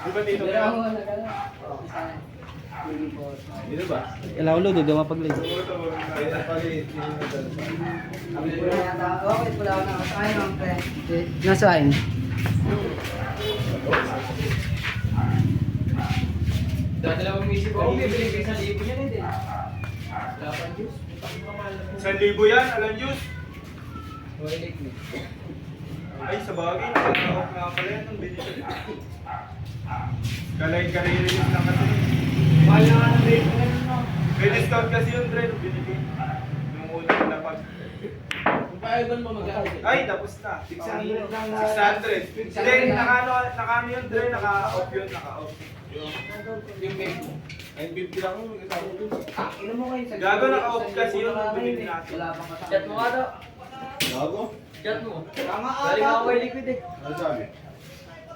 Di ba dito? Dito ba? Ilaw ulo, doon mapag-live. Okay, pula na. Saan ang pre? Nasaan? Dadalawang misip ako, bibili ko 1,000 yan din. Lapan juice. 1,000 yan, alam juice. Walik mo. Ay, sa bagay, nag-off nga pala yan ng binili. Kalay-release lang kasi. Mahal na nga ng rate mo ngayon, no? May discount kasi yung Dre, nung binili. Nung unang napag. Kung paeban mo mag-aaral. Ay, tapos na. 600 lang na. 600. Hindi, naka-ano yun, Dre, naka-off yun, naka-off. Yung bake mo. Ay, 50 lang yun. Ino mo kayo sa Gago, naka-off kasi yun, nung binili natin. Wala pang kasama. Chat mo nga daw. Gago? Chat mo. Tama Galing ako kay Liquid eh. Ano sabi?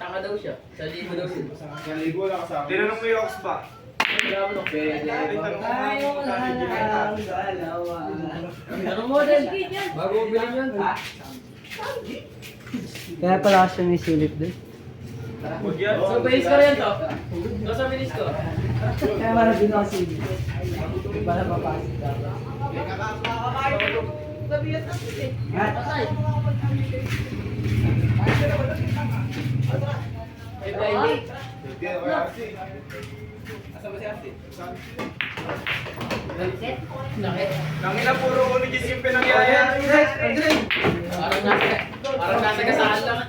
Tanga daw siya. 1,000 daw siya. Sa ligo lang kasama. Tinanong mo yung Ox ba? Wala mo nung pwede. Tayo lang dalawa. Tanong mo din. Bago mo bilhin yun. Kaya pala siya may silip doon. Huwag yan. So, base ko rin to. No, sa bilis ko. Kaya marang din ako sige. Para mapasok ka. Patay. Ay, blinding. Hindi, okay, Arsi. Sakit. Tangina, puro unigis yung pinangyayari. Parang nasa kasaan lang.